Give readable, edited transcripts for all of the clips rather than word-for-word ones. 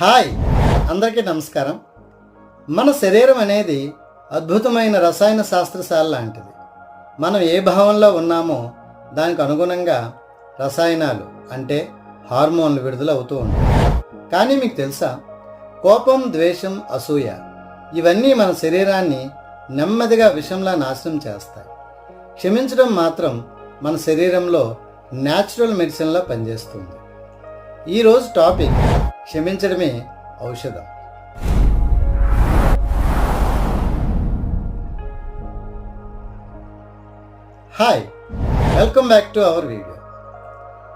Hi అందరికీ నమస్కారం. మన శరీరం అనేది అద్భుతమైన రసాయన శాస్త్రశాల లాంటిది. మనం ఏ భావంలో ఉన్నామో దానికి అనుగుణంగా రసాయనాలు అంటే హార్మోన్లు విడుదల అవుతూ ఉంటాయి. కానీ మీకు తెలుసా, కోపం, ద్వేషం, అసూయ ఇవన్నీ మన శరీరాన్ని నెమ్మదిగా విషంలా నాశనం చేస్తాయి. క్షమించడం మాత్రం మన శరీరంలో న్యాచురల్ మెడిసిన్లా పనిచేస్తుంది. ఈరోజు టాపిక్ క్షమించడమే ఔషధం. Hi, welcome back to our video.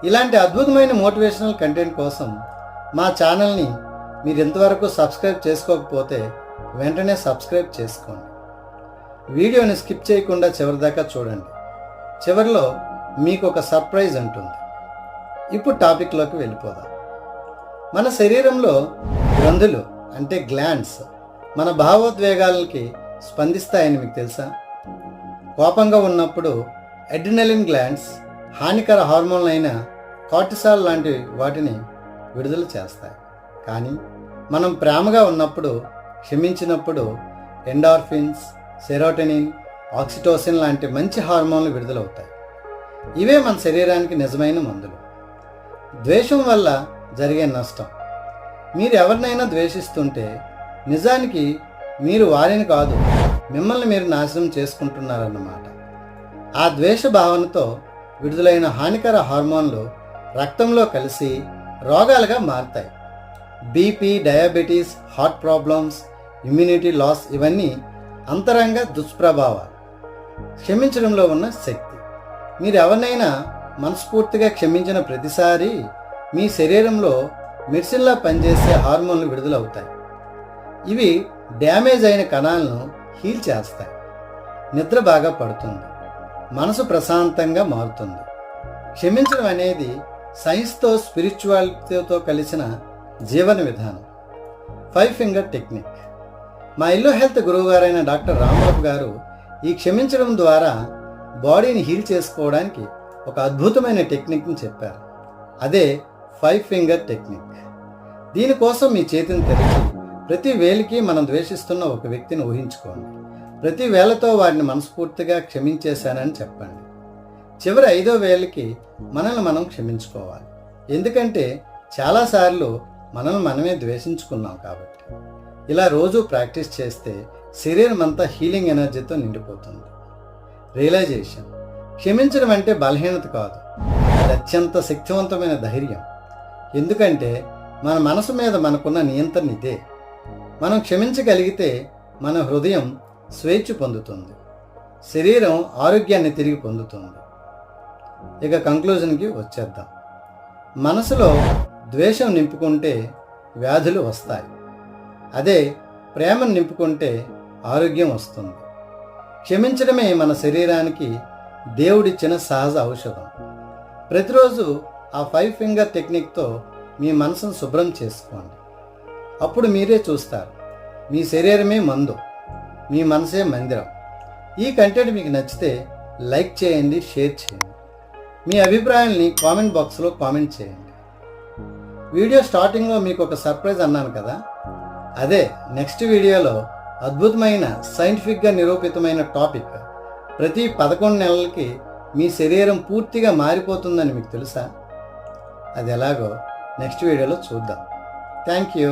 ఇలాంటి అద్భుతమైన మోటివేషనల్ కంటెంట్ కోసం మా ఛానల్ని మీరు ఇంతవరకు సబ్స్క్రైబ్ చేసుకోకపోతే వెంటనే సబ్స్క్రైబ్ చేసుకోండి. వీడియోని స్కిప్ చేయకుండా చివరి దాకా చూడండి. చివరిలో మీకు ఒక సర్ప్రైజ్ ఉంటుంది. ఇప్పుడు టాపిక్లోకి వెళ్ళిపోదాం. మన శరీరంలో గ్రంథులు అంటే గ్లాండ్స్ మన భావోద్వేగాలకి స్పందిస్తాయని మీకు తెలుసా? కోపంగా ఉన్నప్పుడు అడ్రినలిన్ గ్లాండ్స్ హానికర హార్మోన్లు అయిన కార్టిసాల్ లాంటి వాటిని విడుదల చేస్తాయి. కానీ మనం ప్రేమగా ఉన్నప్పుడు, క్షమించినప్పుడు ఎండార్ఫిన్స్, సెరోటోనిన్, ఆక్సిటోసిన్ లాంటి మంచి హార్మోన్లు విడుదలవుతాయి. ఇవే మన శరీరానికి నిజమైన మందులు. ద్వేషం వల్ల జరిగే నష్టం. మీరు ఎవరినైనా ద్వేషిస్తుంటే నిజానికి మీరు వారిని కాదు, మిమ్మల్ని మీరు నాశనం చేసుకుంటున్నారన్నమాట. ఆ ద్వేష భావనతో విడుదలైన హానికర హార్మోన్లు రక్తంలో కలిసి రోగాలుగా మారుతాయి. BP, diabetes, heart problems, immunity loss ఇవన్నీ అంతరంగ దుష్ప్రభావాలు. క్షమించడంలో ఉన్న శక్తి. మీరు ఎవరినైనా మనస్ఫూర్తిగా క్షమించిన ప్రతిసారి మీ శరీరంలో మెడిసిన్లా పనిచేసే హార్మోన్లు విడుదలవుతాయి. ఇవి డ్యామేజ్ అయిన కణాలను హీల్ చేస్తాయి. నిద్ర బాగా పడుతుంది, మనసు ప్రశాంతంగా మారుతుంది. క్షమించడం అనేది సైన్స్తో, స్పిరిచువాలిటీతో కలిసిన జీవన విధానం. 5 ఫింగర్ టెక్నిక్. మా ఇల్లు హెల్త్ గురువు గారైన డాక్టర్ రాంబాబు గారు ఈ క్షమించడం ద్వారా బాడీని హీల్ చేసుకోవడానికి ఒక అద్భుతమైన టెక్నిక్ని చెప్పారు. అదే 5 ఫింగర్ టెక్నిక్. దీనికోసం మీ చేతిని తెరిచి ప్రతి వేలికి మనం ద్వేషిస్తున్న ఒక వ్యక్తిని ఊహించుకోండి. ప్రతి వేలతో వారిని మనస్ఫూర్తిగా క్షమించేశానని చెప్పండి. చివరి 5వ వేలికి మనల్ని మనం క్షమించుకోవాలి. ఎందుకంటే చాలాసార్లు మనల్ని మనమే ద్వేషించుకున్నాం కాబట్టి. ఇలా రోజు ప్రాక్టీస్ చేస్తే శరీరం అంతా హీలింగ్ ఎనర్జీతో నిండిపోతుంది. రియలైజేషన్. క్షమించడం అంటే బలహీనత కాదు, అది అత్యంత శక్తివంతమైన ధైర్యం. ఎందుకంటే మన మనసు మీద మనకున్న నియంత్రణ ఇదే. మనం క్షమించగలిగితే మన హృదయం స్వేచ్ఛ పొందుతుంది, శరీరం ఆరోగ్యాన్ని తిరిగి పొందుతుంది. ఇక కంక్లూజన్కి వచ్చేద్దాం. మనసులో ద్వేషం నింపుకుంటే వ్యాధులు వస్తాయి. అదే ప్రేమను నింపుకుంటే ఆరోగ్యం వస్తుంది. క్షమించడమే మన శరీరానికి దేవుడిచ్చిన సహజ ఔషధం. ప్రతిరోజు ఆ 5 ఫింగర్ టెక్నిక్తో మీ మనసును శుభ్రం చేసుకోండి. అప్పుడు మీరే చూస్తారు, మీ శరీరమే మందు, మీ మనసే మందిరం. ఈ కంటెంట్ మీకు నచ్చితే లైక్ చేయండి, షేర్ చేయండి. మీ అభిప్రాయాల్ని కామెంట్ బాక్స్లో కామెంట్ చేయండి. వీడియో స్టార్టింగ్లో మీకు ఒక సర్ప్రైజ్ అన్నాను కదా, అదే నెక్స్ట్ వీడియోలో అద్భుతమైన సైంటిఫిక్గా నిరూపితమైన టాపిక్. ప్రతి 11 నెలలకి మీ శరీరం పూర్తిగా మారిపోతుందని మీకు తెలుసా? అది ఎలాగో నెక్స్ట్ వీడియోలో చూద్దాం. Thank you.